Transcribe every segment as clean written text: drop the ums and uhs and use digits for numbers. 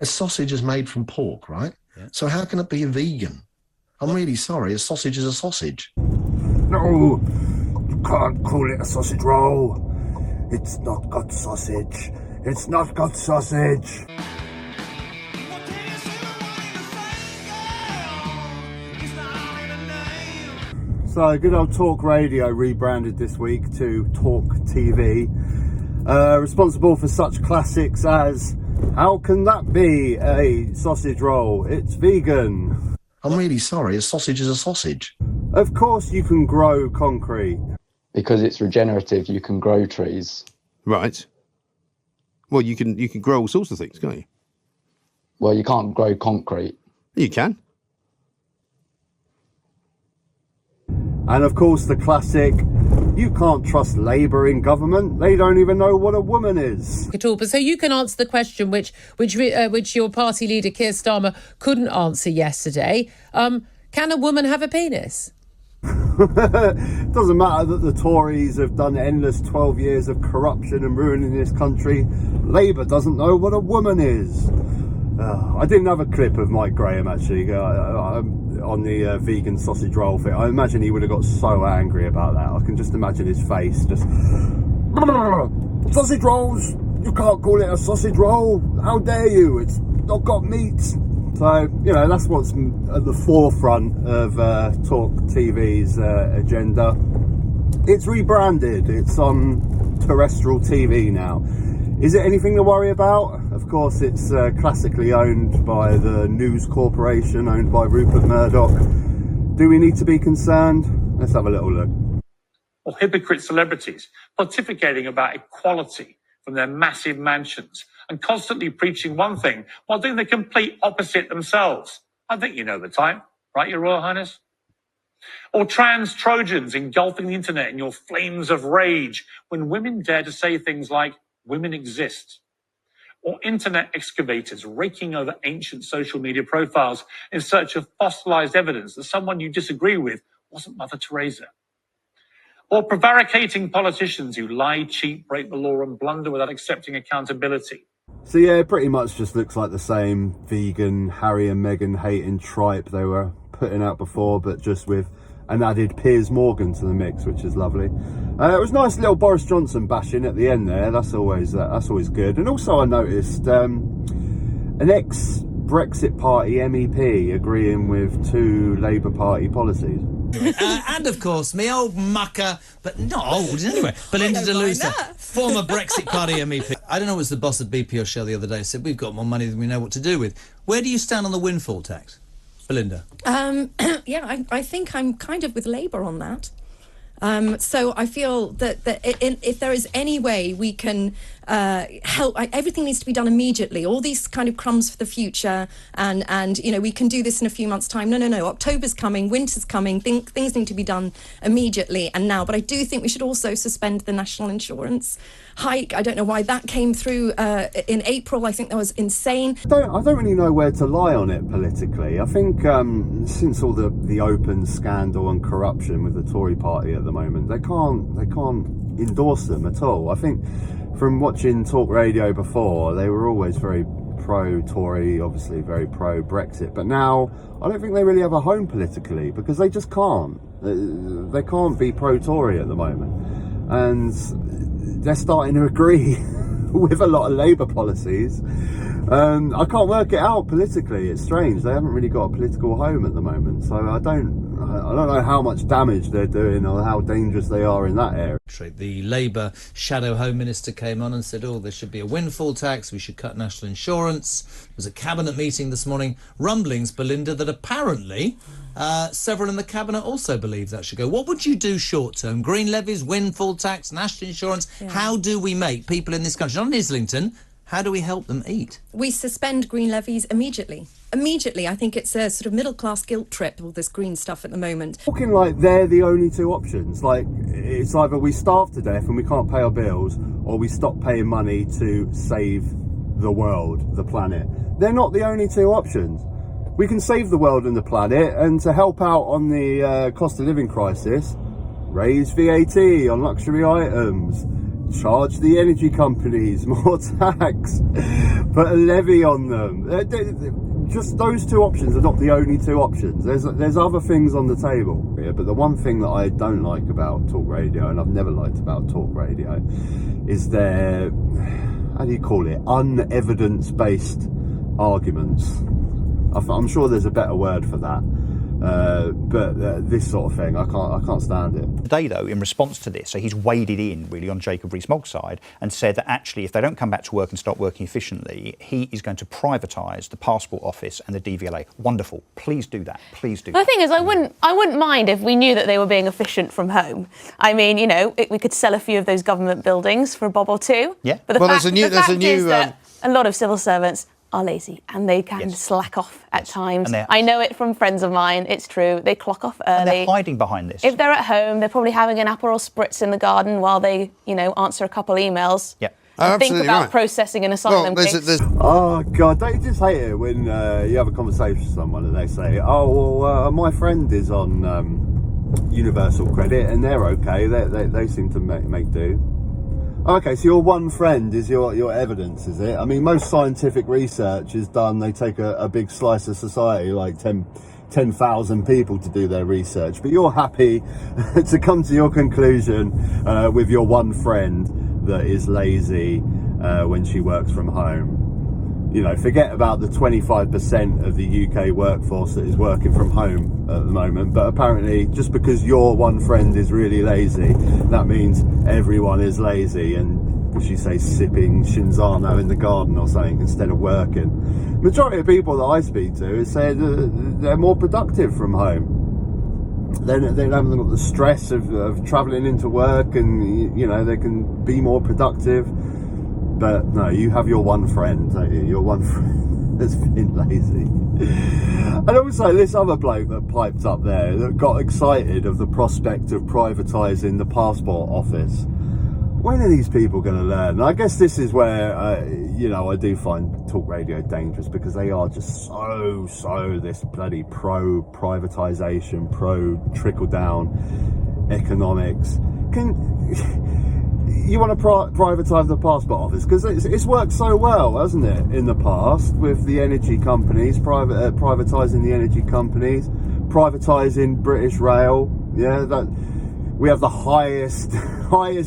A sausage is made from pork, right? Yeah. So how can it be a vegan? I'm really sorry, a sausage is a sausage. No, you can't call it a sausage roll. It's not got sausage. It's not got sausage. So, good old Talk Radio rebranded this week to Talk TV. Responsible for such classics as, how can that be a sausage roll? It's vegan. I'm really sorry, a sausage is a sausage. Of course you can grow concrete. Because it's regenerative, you can grow trees. Right. Well, you can grow all sorts of things, can't you? Well, you can't grow concrete. You can. And of course the classic, you can't trust Labour in government. They don't even know what a woman is. At all. But so you can answer the question which your party leader Keir Starmer couldn't answer yesterday. Can a woman have a penis? It doesn't matter that the Tories have done endless 12 years of corruption and ruining this country. Labour doesn't know what a woman is. I didn't have a clip of Mike Graham actually on the vegan sausage roll thing. I imagine he would have got so angry about that. I can just imagine his face just sausage rolls, you can't call it a sausage roll, how dare you, it's not got meat. So, you know, that's what's at the forefront of Talk TV's agenda. It's rebranded, it's on terrestrial TV now. Is it anything to worry about? Of course, it's classically owned by the News Corporation, owned by Rupert Murdoch. Do we need to be concerned? Let's have a little look. Or hypocrite celebrities pontificating about equality from their massive mansions and constantly preaching one thing while doing the complete opposite themselves. I think you know the type, right, Your Royal Highness? Or trans Trojans engulfing the internet in your flames of rage when women dare to say things like, women exist. Or internet excavators raking over ancient social media profiles in search of fossilized evidence that someone you disagree with wasn't Mother Teresa. Or prevaricating politicians who lie, cheat, break the law and blunder without accepting accountability. So yeah, it pretty much just looks like the same vegan Harry and Meghan hating tripe they were putting out before, but just with an added Piers Morgan to the mix, which is lovely. It was nice little Boris Johnson bashing at the end there. That's always good. And also I noticed an ex-Brexit Party MEP agreeing with two Labour Party policies. And of course, me old mucker, but not old anyway, Belinda Delusa, former Brexit Party MEP. I don't know, it was the boss of BP or Shell the other day said, we've got more money than we know what to do with. Where do you stand on the windfall tax, Belinda? Yeah, I think I'm kind of with Labour on that. So I feel that if there is any way we can help, everything needs to be done immediately. All these kind of crumbs for the future, and you know, we can do this in a few months' time. No. October's coming, winter's coming. Things need to be done immediately and now. But I do think we should also suspend the national insurance hike. I don't know why that came through in April. I think that was insane. I don't really know where to lie on it politically. I think since all the open scandal and corruption with the Tory party at the moment, they can't endorse them at all. I think from watching Talk Radio before, they were always very pro-Tory, obviously very pro-Brexit, but now I don't think they really have a home politically because they just can't. They can't be pro-Tory at the moment, and they're starting to agree with a lot of Labour policies. I can't work it out politically. It's strange. They haven't really got a political home at the moment, so I don't know how much damage they're doing or how dangerous they are in that area. The Labour Shadow Home Minister came on and said, there should be a windfall tax, we should cut national insurance. There was a cabinet meeting this morning. Rumblings, Belinda, that apparently several in the cabinet also believe that should go. What would you do short term? Green levies, windfall tax, national insurance? Yeah. How do we make people in this country, not in Islington, how do we help them eat? We suspend green levies immediately. I think it's a sort of middle-class guilt trip, all this green stuff at the moment. Talking like they're the only two options. Like, it's either we starve to death and we can't pay our bills, or we stop paying money to save the world, the planet. They're not the only two options. We can save the world and the planet, and to help out on the cost of living crisis, raise VAT on luxury items, charge the energy companies more tax, put a levy on them. Just those two options are not the only two options. There's other things on the table. Yeah, but the one thing that I don't like about talk radio, and I've never liked about talk radio, is their, how do you call it, unevidence-based arguments. I'm sure there's a better word for that. But this sort of thing, I can't stand it. Today, though, in response to this, so he's waded in really on Jacob Rees-Mogg's side and said that actually, if they don't come back to work and start working efficiently, he is going to privatise the passport office and the DVLA. Wonderful. Please do that. Please do. The thing is, I wouldn't mind if we knew that they were being efficient from home. I mean, you know, we could sell a few of those government buildings for a bob or two. Yeah. But the fact is that a lot of civil servants are lazy and they can slack off at times. I know it from friends of mine. It's true. They clock off early. And they're hiding behind this. If they're at home, they're probably having an Aperol Spritz in the garden while they, you know, answer a couple emails. Yeah. Think about processing an asylum case. Oh God, don't you just hate it when you have a conversation with someone and they say, "Oh, well, my friend is on universal credit and they're okay. They seem to make do." Okay, so your one friend is your evidence, is it? I mean, most scientific research is done, they take a big slice of society, like 10,000 people to do their research, but you're happy to come to your conclusion with your one friend that is lazy when she works from home. You know, forget about the 25% of the UK workforce that is working from home at the moment, but apparently just because your one friend is really lazy, that means everyone is lazy and, she say, sipping Shinzano in the garden or something instead of working. Majority of people that I speak to say they're more productive from home. They haven't got the stress of travelling into work and, you know, they can be more productive. But no, you have your one friend, your one friend that's been lazy. And also this other bloke that piped up there that got excited of the prospect of privatising the passport office. When are these people going to learn? And I guess this is where, you know, I do find talk radio dangerous because they are just so this bloody pro-privatisation, pro-trickle-down economics. You want to privatise the passport office because it's worked so well, hasn't it, in the past with the energy companies, privatising the energy companies, privatising British Rail. Yeah, that we have the highest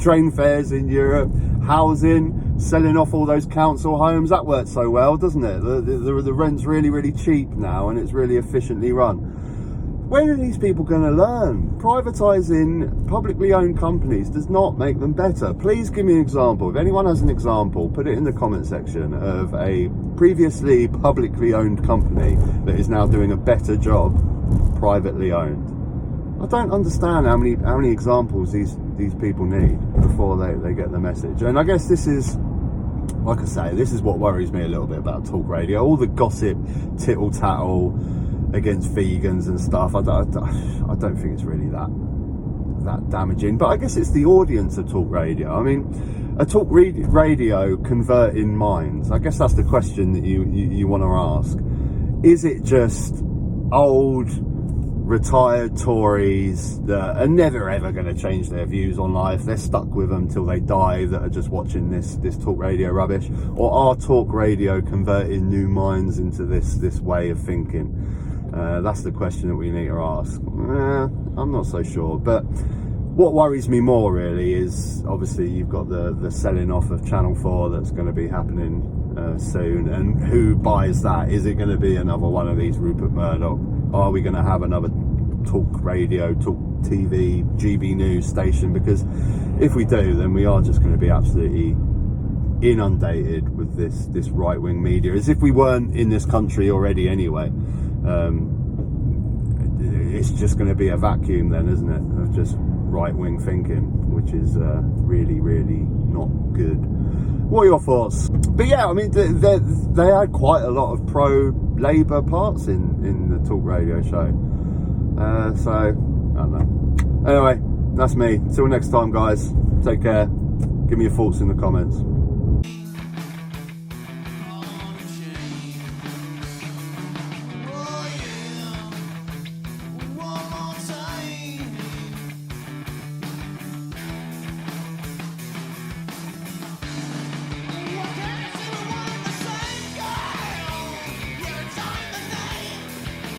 train fares in Europe, housing, selling off all those council homes. That worked so well, doesn't it? The rent's really cheap now and it's really efficiently run. When are these people going to learn? Privatising publicly owned companies does not make them better. Please give me an example. If anyone has an example, put it in the comment section of a previously publicly owned company that is now doing a better job privately owned. I don't understand how many examples these people need before they get the message. And I guess this is, like I say, this is what worries me a little bit about talk radio. All the gossip, tittle tattle against vegans and stuff. I don't think it's really that damaging. But I guess it's the audience of talk radio. I mean, a talk radio converting minds. I guess that's the question that you want to ask. Is it just old, retired Tories that are never ever going to change their views on life? They're stuck with them till they die, that are just watching this talk radio rubbish? Or are talk radio converting new minds into this way of thinking? That's the question that we need to ask. I'm not so sure. But what worries me more really is obviously you've got the selling off of Channel 4 that's going to be happening soon. And who buys that? Is it going to be another one of these Rupert Murdoch? Are we going to have another talk radio, talk TV, GB News station? Because if we do, then we are just going to be absolutely inundated with this right-wing media, as if we weren't in this country already anyway. It's just going to be a vacuum then, isn't it, of just right-wing thinking, which is really not good. What are your thoughts? But yeah, I mean, they had quite a lot of pro-Labour parts in the talk radio show. So, I don't know. Anyway, that's me. Till next time, guys. Take care. Give me your thoughts in the comments.